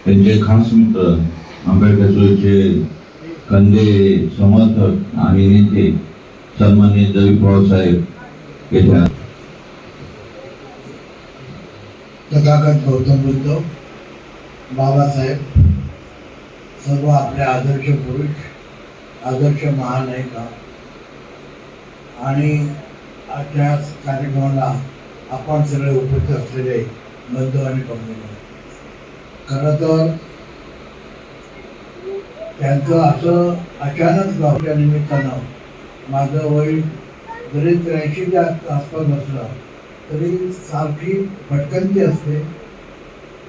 त्यांचे खास मित्र आंबेडकर चळवळीचे खंदे समर्थक आणि नेते सन्माननीय जयवी पवारसाहेब येथे तथागत गौतम बुद्ध बाबासाहेब सर्व आपले आदर्श पुरुष, आदर्श महानायिका आणि आजच्या कार्यक्रमाला आपण सगळे उपस्थित असलेले बंधू आणि भगिनी, खरं तर त्यांचं असं अचानक गावच्या निमित्तानं माझं वय जरी 83च्या आसपास असलं तरी सारखी भटकंती असते.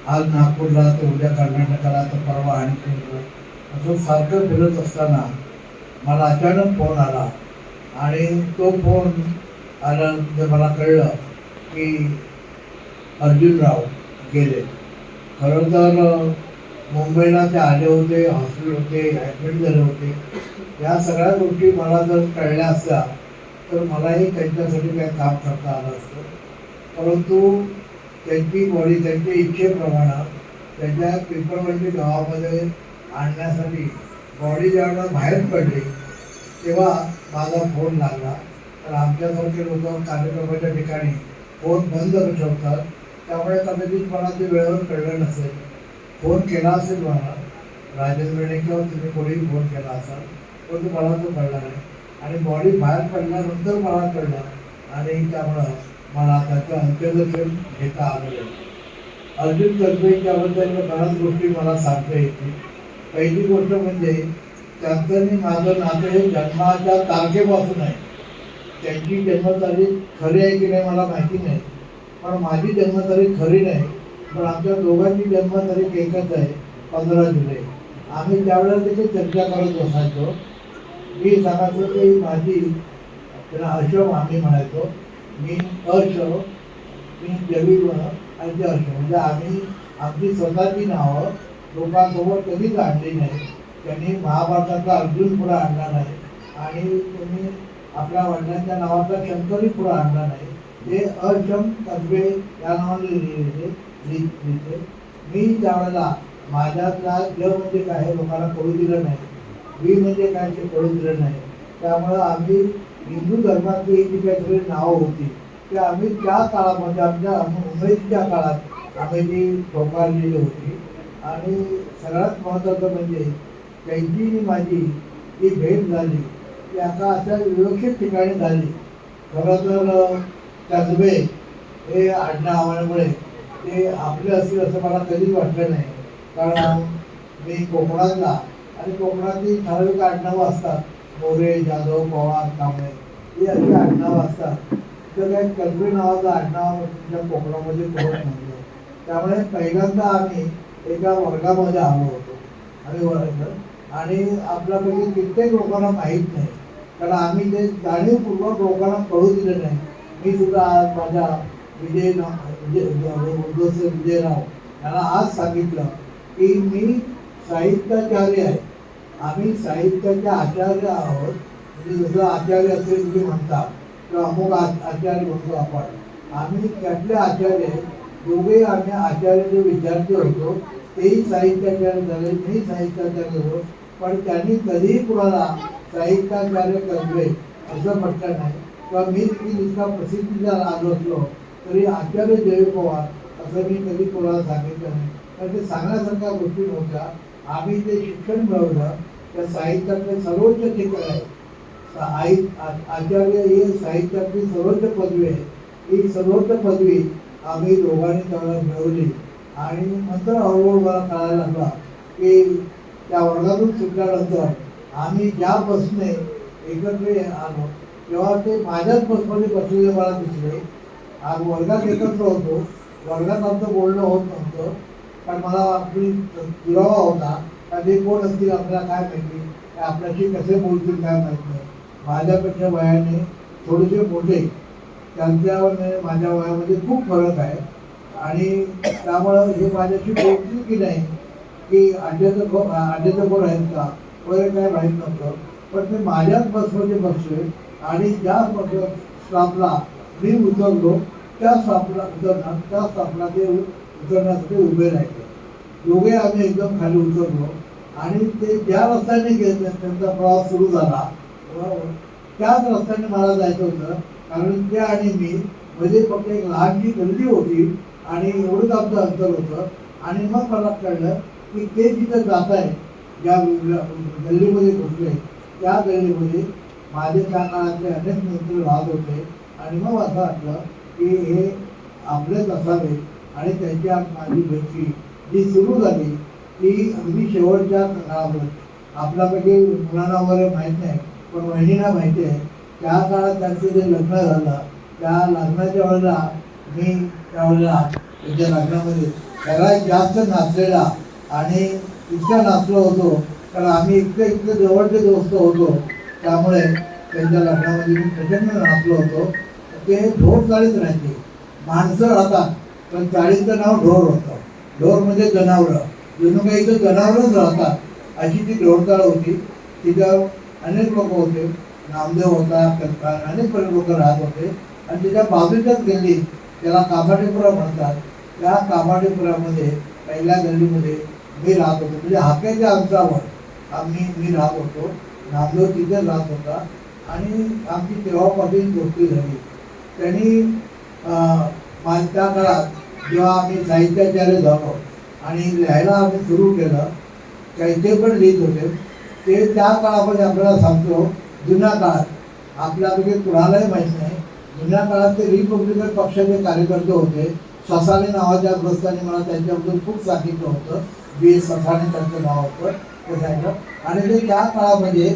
आज नागपूरला तर उद्या कर्नाटकाला तर परवा आणि असं सारखं फिरत असताना मला अचानक फोन आला आणि तो फोन आल्यानंतर मला कळलं की अर्जुनराव गेले. खरं तर मुंबईला ते आले होते, हॉस्पिटल होते, ॲडमिट झाले होते. या सगळ्या गोष्टी मला जर कळल्या असत्या तर मलाही त्यांच्यासाठी काही काम करता आलं असतं. परंतु त्यांची बॉडी त्यांच्या इच्छेप्रमाणे त्यांच्या पिंपळवंडी गावामध्ये आणण्यासाठी बॉडी जेव्हा बाहेर पडली तेव्हा माझा फोन लागला. तर आमच्यासारखे लोक कार्यक्रमाच्या ठिकाणी फोन बंद ठेवतात, त्यामुळे कदाचित मला ते वेळेवर कळलं नसेल. फोन केला असेल मला राजेंद्रने किंवा तुम्ही कोणीही फोन केला असाल, परंतु मला तो कळला नाही आणि बॉडी बाहेर पडल्यानंतर मला कळलं आणि त्यामुळं मला त्याचं अंत्यदर्शन घेता आलं नाही. अर्जुन कर्वेच्याबद्दल बऱ्याच गोष्टी मला सांगता येतील. पहिली गोष्ट म्हणजे त्यांचं आणि माझं नातं हे जन्माच्या तारखेपासून आहे. त्यांची जन्मतारीख खरी आहे की नाही मला माहिती नाही, पण माझी जन्मतारीख खरी नाही, पण आमच्या दोघांची जन्मतारीख एकच आहे, 15 जुलै. आम्ही त्यावेळेला त्याची चर्चा करत बसायचो. मी सांगायचो की माझी त्याला अशोक आम्ही म्हणायचो, मी अशोक, मी जवीन आणि ते अशोक, म्हणजे आम्ही आमची स्वतःची नावं लोकांसमोर कधीच आणली नाही. त्यांनी महाभारताचा अर्जुन पुढं आणला नाही आणि त्यांनी आपल्या वडिलांच्या नावाचा शंकरही पुढं आणला नाही. ते अशम कसबे या नावाने लिहिले. मी त्यावेळेला माझ्यातला ज म्हणजे काय लोकांना कळू दिलं नाही, वी म्हणजे काय ते कळू दिलं नाही. त्यामुळं आम्ही हिंदू धर्मातली जी काही सगळी नावं होती ते आम्ही त्या काळामध्ये आमच्या मुंबईच्या काळात आम्ही ती स्वीकारलेली होती. आणि सगळ्यात महत्त्वाचं म्हणजे त्यांची आणि माझी जी भेट झाली ती आता अशा विवक्षित ठिकाणी झाली. खरं तर कसबे हे आडनावामुळे ते आपले असतील असं मला कधीच वाटलं नाही, कारण मी कोकणातला आणि कोकणातली ठराविक आडनावं असतात, मोरे, जाधव, पवार, कांबळे ही अशी आडनावं असतात. तर काही कसबे नावाचं आडनाव तुमच्या कोकणामध्ये कोण नव्हतं. त्यामुळे पहिल्यांदा आम्ही एका वर्गामध्ये आलो होतो आणि आपल्यापैकी कित्येक लोकांना माहीत नाही, कारण आम्ही ते जाणीवपूर्वक लोकांना कळू दिलं नाही. मी सुद्धा आज माझ्या विजयराव यांना आज सांगितलं की मी साहित्याचार्य आहे. आम्ही साहित्याचे आचार्य आहोत. म्हणजे जसं आचार्य असेल तुम्ही म्हणता किंवा अमुक आचार्य म्हणतो आपण, आम्ही त्यातले आचार्य दोघे. आम्ही आचार्याचे विद्यार्थी होतो, तेही साहित्याचार्य झाले, मी साहित्याचार्य होतो. पण त्यांनी कधीही कुणाला साहित्याचार्य कसबे असं म्हटलं नाही, किंवा मी इतका प्रसिद्धीला आलो असलो तरी आचार्य जयवी पवार असं मी कधी कोणाला सांगितलं नाही. तर ते सांगण्यासारख्या गोष्टी नव्हत्या. आम्ही ते शिक्षण मिळवलं त्या साहित्यातले सर्वोच्च ठिकाण आहे. आचार्य ही साहित्यातली सर्वोच्च पदवी आहे. ही सर्वोच्च पदवी आम्ही दोघांनी त्यावेळेला मिळवली आणि नंतर हळूहळू मला कळायला लागला की त्या वर्गातून सुटल्यानंतर आम्ही ज्या बसने एकत्र आलो तेव्हा ते माझ्याच बसमध्ये बसलेले मला दिसले. आज वर्गात एकत्र होतो, वर्गात आमचं बोलणं होत नव्हतं, पण मला आपली दुरावा होता का ते कोण असतील आपल्याला काय माहिती, आपल्याशी कसे बोलतील काय माहीत नाही. माझ्यापेक्षा वयाने थोडेसे मोठे, त्यांच्यावर माझ्या वयामध्ये खूप फरक आहे आणि त्यामुळं हे माझ्याशी बोलतील की नाही, की आड्याचं कोण आहेत का वगैरे काय माहीत नव्हतं. पण ते माझ्याच बसमध्ये बसले आणि ज्या स्टॉपला मी उतरलो त्या स्टॉपला ते उतरण्यासाठी उभे राहिले. दोघे आम्ही एकदम खाली उतरलो आणि ते ज्या रस्त्याने गेले त्यांचा प्रवास सुरू झाला बरोबर, त्याच रस्त्याने मला जायचं होतं. कारण ते आणि मी मध्ये फक्त एक लहानशी गल्ली होती आणि एवढंच आमचं अंतर होतं. आणि मग मला कळलं की ते जिथं जात आहे, ज्या गल्लीमध्ये घुसले त्या गल्लीमध्ये माझे त्या काळातले अनेक मित्र राहत होते. आणि मग असं वाटलं की हे आपलेच असावे. आणि त्यांची माझी भेटी जी सुरू झाली ती अगदी शेवटच्या काळामध्ये. आपल्यापैकी मुलांना वगैरे माहीत नाही, पण वहिनीला माहिती आहे. त्या काळात त्यांचं जे लग्न झालं त्या लग्नाच्या वेळेला मी त्यावेळेला त्यांच्या लग्नामध्ये सगळ्यात जास्त नाचलेला आणि इतका नाचलो होतो कारण आम्ही इतके जवळचे दोस्त होतो. त्यामुळे त्यांच्या लग्नामध्ये मी प्रचंड नाचलो होतो. ते ढोर चाळीत राहायचे. माणसं राहतात पण चाळीचं नाव ढोर होतं. ढोर म्हणजे जनावरं, जणू काही इथं जनावरच राहतात अशी ती ढोरचाळ होती. तिथं अनेक लोक होते. नामदेव होता, अनेक लोक राहत होते. आणि त्याच्या बाजूच्याच गल्ली त्याला कामाटेपुरा म्हणतात. त्या कामाटेपुरामध्ये पहिल्या गल्लीमध्ये मी राहत होतो. म्हणजे हाकेच्या अंतरावर मी राहत होतो. नामदेव तिथे राहत होता आणि आमची तेव्हापासून दोस्ती झाली. त्यांनी त्या काळात जेव्हा आम्ही साहित्याचार्य झालो आणि लिहायला आम्ही सुरू केलं, ते पण लिहित होते. ते त्या काळामध्ये आपल्याला सांगतो, जुन्या काळात आपल्यापैकी कुणालाही माहीत नाही, जुन्या काळात ते रिपब्लिकन पक्षाचे कार्यकर्ते होते. ससाणे नावाच्या ग्रस्तांनी मला त्यांच्याबद्दल खूप सांगितलं होतं. B.S. ससाणे त्यांचं नाव होतं ते सांगितलं. आणि ते त्या काळामध्ये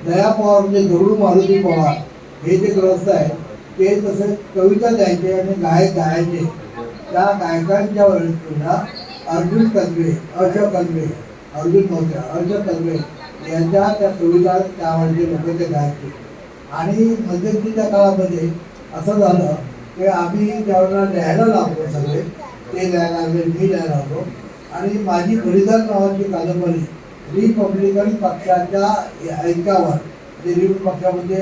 दया पवार म्हणजे गरुड मारुती पवार हे जे ग्रस्त आहेत ते तसे कविता द्यायचे आणि गायचे. त्या गायकांच्या वेळेला अर्जुन कदवे यांच्या त्या कविता त्यावेळेचे लोक ते गायचे. आणि मध्यंतरीच्या काळामध्ये असं झालं की आम्ही त्यावेळेला लिहायला लागलो. सगळे ते लिहायला लागले, मी लिहायला लागलो. आणि माझी बलिदान नावाची कादंबरी रिपब्लिकन पक्षाच्या ऐक्यावर, जे रिपब्लिकन पक्षामध्ये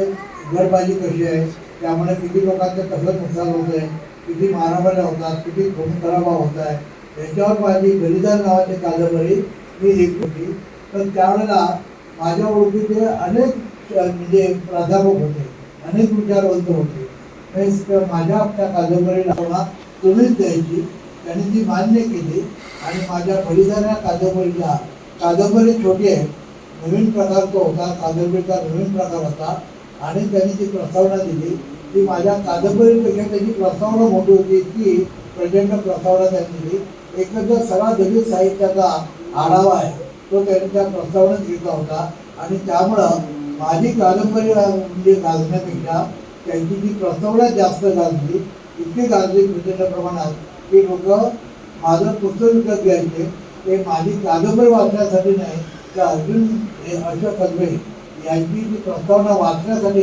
गडबाजी कशी आहे, त्यामुळे किती लोकांचं कसं नुकसान होत आहे, किती मारामाऱ्या होतात, किती खून खराबा होत आहे, याच्यावर माझी बलिदान नावाची कादंबरी मी लिहिली होती. पण त्यावेळेला माझ्या ओळखीचे अनेक म्हणजे प्राध्यापक होते, अनेक विचारवंत होते. माझ्या त्या कादंबरीला तुम्हीच द्यायची. त्यांनी ती मान्य केली आणि माझ्या बलिदान या कादंबरी छोटी आहे, नवीन प्रकार तो होता, कादंबरीचा नवीन प्रकार होता. आणि त्यांनी ती प्रस्तावना दिली. ती माझ्या कादंबरीपेक्षा त्याची प्रस्तावना मोठी होती. ती प्रचंड प्रस्तावना त्यांनी दिली. एकंदर सगळा दलित साहित्याचा आढावा आहे तो त्यांनी त्या प्रस्तावनेत घेतला होता. आणि त्यामुळं माझी कादंबरी म्हणजे गाजण्यापेक्षा त्यांची जी प्रस्तावना जास्त गाजली, इतकी गाजली प्रचंड प्रमाणात की लोक माझं पुस्तक विकत घ्यायचे. ते माझी कादंबरी वाचण्यासाठी नाही, तर अशोक कदवे यांची जी प्रस्तावना वाचण्यासाठी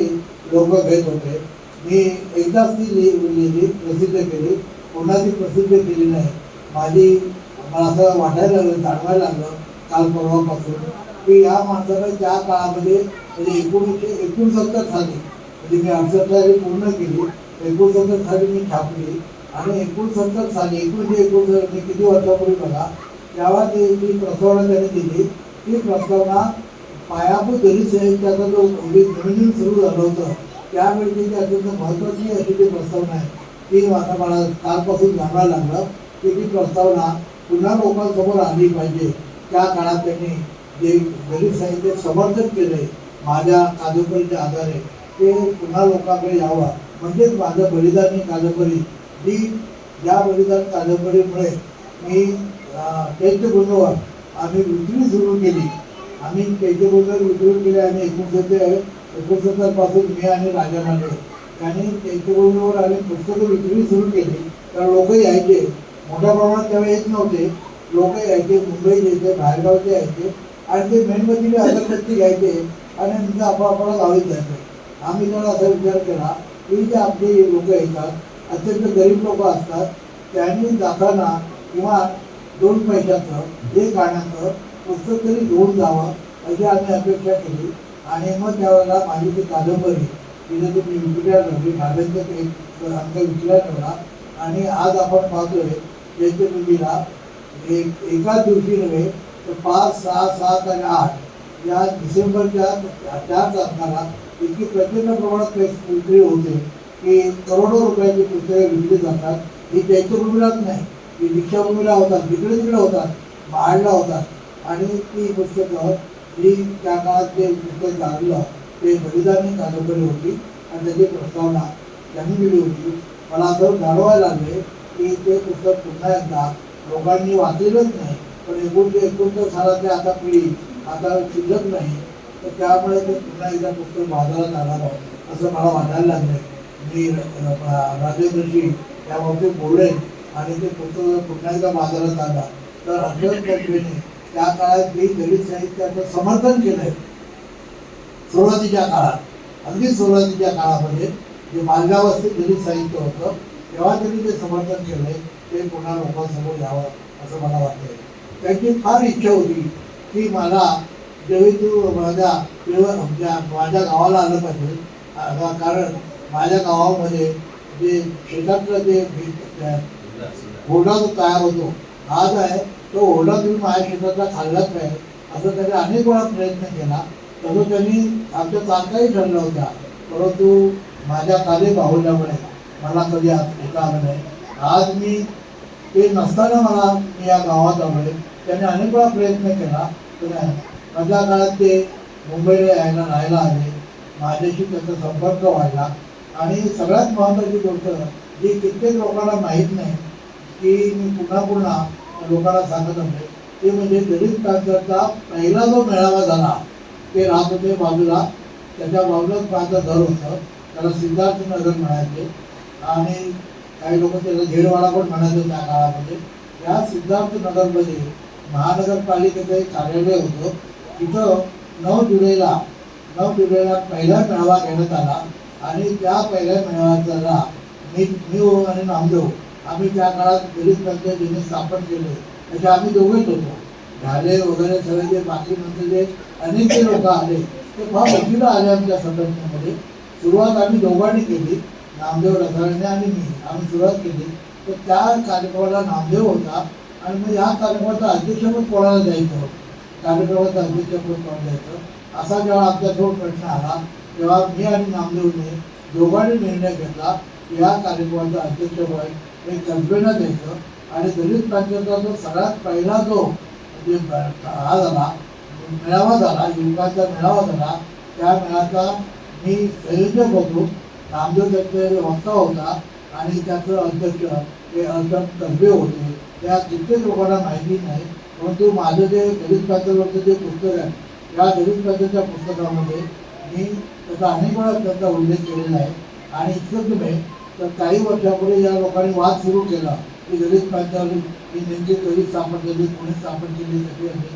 लोक घेत होते. मी एकदाच ती लिहिली, प्रसिद्ध केली, पुन्हा ती प्रसिद्ध केली नाही. मला असं वाटायला लागलं, जाणवायला लागलं काल परवापासून की या माणसानं त्या काळामध्ये म्हणजे 1969 साली, म्हणजे मी 68 साली पूर्ण केली, 69 साली मी छापली. आणि 69 साली 1969 मी किती वर्षापूर्वी बघा, तेव्हा ती प्रस्तावना त्यांनी दिली. ती प्रस्तावना पायाभूत दलित साहित्याचा जो नवीन सुरू झालं होतं त्यावेळी ती अत्यंत महत्त्वाची अशी ती प्रस्तावना आहे. ती आता मला कालपासून जाणवायला लागलं की ती प्रस्तावना पुन्हा लोकांसमोर आली पाहिजे. त्या काळात त्यांनी जे दलित साहित्य समर्थन केले माझ्या कादंबरीच्या आधारे, ते पुन्हा लोकांकडे यावं. म्हणजेच माझं बलिदान ही कादंबरी, जी ज्या बलिदान कादंबरीमुळे मी चैत्यभूमीवर आम्ही विक्री सुरू केली. आम्ही चैत्यभूमीवर विक्री केली आणि 1969 पासून मी आणि राजा मांडे यांनी चैत्यभूमीवर आम्ही पुस्तकं विक्री सुरू केली. तर लोक यायचे मोठ्या प्रमाणात, त्यावेळी येत नव्हते. लोक यायचे, मुंबईत यायचे, बाहेरगावचे यायचे आणि ते मेणबत्तीने अगरबत्ती घ्यायचे आणि नंतर आपण गावीत जायचे. आम्ही जरा असा विचार केला की जे आपले लोक येतात, अत्यंत गरीब लोक असतात, त्यांनी जाताना किंवा 2 पैशाचं 1 गाण्याचं पुस्तक तरी घेऊन जावं अशी आम्ही अपेक्षा केली. आणि मग त्यावेळेला माझी ती कादंबरी तिथे तुम्ही विक्रीला ठेवली, भाड्यांचं एक अंक विक्रीला ठेवला. आणि आज आपण पाहतोय चैत्यभूमीला एकाच दिवशी नव्हे तर 5, 6, 7 आणि 8 या डिसेंबरच्या 4 तारखाला इतकी प्रचंड प्रमाणात विक्री होते की करोडो रुपयाची पुस्तके विकली जातात. ही चैत्यभूमीलाच नाही, ही दीक्षाभूमीला होतात, तिकडे तिकडे होतात, महाडला होतात. आणि ती पुस्तकं ही त्या काळात जे पुस्तक काढलं ते बलिदानी कादंबरी होती आणि त्याची प्रस्तावना त्यांनी दिली होती. मला असं जाणवायला लागले की ते पुस्तक पुन्हा एकदा लोकांनी वाचलेलंच नाही, पण 1969 सालातली आता पिढी आता शिल्लक नाही, तर त्यामुळे ते पुन्हा एकदा पुस्तक बाजारात आणावं असं मला वाटायला लागलं. मी राजेंद्रशी या बाबतीत बोलले आणि ते पुस्तक पुन्हा एकदा बाजारात आला. तर अक्षर कल्पेने त्या काळात जे दलित साहित्याचं समर्थन केलंय सुरुवातीच्या काळात, अगदी सुरुवातीच्या काळामध्ये जे मालगावस्थेत दलित साहित्य होतं तेव्हा त्यांनी जे समर्थन केलंय ते पुन्हा लोकांसमोर यावं असं मला वाटतंय. त्यांची फार इच्छा होती की मला जेव्हा तू माझ्या गावाला आलं पाहिजे, कारण माझ्या गावामध्ये जे शेतातलं जे ओढा जो तयार होतो आज आहे तो ओढा तुम्ही माझ्या शेतातला खाल्लाच पाहिजे असं त्याने अनेक वेळा प्रयत्न केला. तसं त्यांनी आमच्या तारखाही ठरल्या होत्या, परंतु माझ्या काले बाहुल्यामुळे मला कधी येता आलं नाही. आज मी ते नसताना मी या गावात आलोय. त्याने अनेक वेळा प्रयत्न केला, तर माझ्या काळात ते मुंबईला राहायला आले, माझ्याशी त्याचा संपर्क वाढला. आणि सगळ्यात महत्त्वाची गोष्ट जी कित्येक लोकांना माहीत नाही की मी पुन्हा लोकांना सांगत होते ते म्हणजे दलित पॅन्थरचा पहिला जो मेळावा झाला ते राहत होते बाजूला, त्याच्या बाजूलाच माझं घर होतं, त्याला सिद्धार्थ नगर म्हणायचे आणि काही लोक त्याला घेरवाडा पण म्हणायचे त्या काळामध्ये. या सिद्धार्थ नगरमध्ये महानगरपालिकेचं एक कार्यालय होतं. तिथं 9 जुलैला पहिला मेळावा घेण्यात आला आणि त्या पहिल्या मेळाव्याला मी आणि नामदेव आम्ही त्या काळात दलित पॅन्थर ज्यांनी स्थापन केले त्याचे आम्ही दोघेच होतो. ढाले वगैरे सगळे जे बाकी नंतर जे अनेक जे लोक आले ते फार उशिरा आले आमच्या संघटनेमध्ये. सुरुवात आम्ही दोघांनी केली, नामदेव रसाळणे आणि मी, आम्ही सुरुवात केली. तर त्या कार्यक्रमाला नामदेव होता आणि मग या कार्यक्रमाचं अध्यक्षपद कोणाला द्यायचं, कार्यक्रमाचं अध्यक्षपद कोणाला द्यायचं असा जेव्हा आमच्याजवळ प्रश्न आला तेव्हा मी आणि नामदेवने दोघांनी निर्णय घेतला की या कार्यक्रमाचं अध्यक्षपद हे कल्पेना द्यायचं. आणि दलित पॅन्थरचा जो सगळ्यात पहिला जो म्हणजे हा झाला मेळावा झाला, युवकांचा मेळावा झाला, त्या मेळाव्याचा मी संयोजक होतो, नामदेव त्याचे वक्ता होता आणि त्याचं अध्यक्ष हे अर्जन कर्वे होते. त्या कित्येक लोकांना माहिती नाही, परंतु माझं जे दलित पॅन्थरवरचं जे पुस्तक आहे त्या दलित पॅन्थरच्या पुस्तकामध्ये मी त्याचा अनेक वेळा त्याचा उल्लेख केलेला आहे. आणि इतकंच नव्हे तर काही वर्षापूर्वी या लोकांनी वाद सुरू केला की दलित पॅन्थर ही नेमकी कधी स्थापन केली, कोणी स्थापन केली, कधी आली,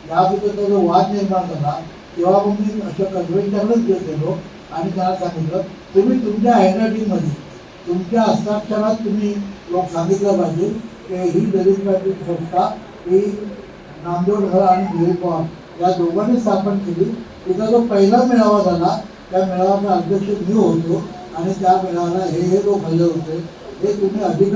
याबद्दलचा जो वाद निर्माण झाला तेव्हा मग मी अशा कर्वेंच्याकडेच गेलो आणि त्याला सांगितलं तुम्ही तुमच्या हँडरायटिंगमध्ये तुमच्या हस्ताक्षरात तुम्ही लोक सांगितलं पाहिजे की ही दलित पॅन्थर संस्था ही नामदेव ढसाळ आणि दिलीप पवार या दोघांनी स्थापन केली. तिचा जो पहिला मेळावा झाला त्या मेळाव्याचा अध्यक्ष मी होतो आणि त्या मेळाव्याला हे लोक हजर होते. हे तुम्ही अधिक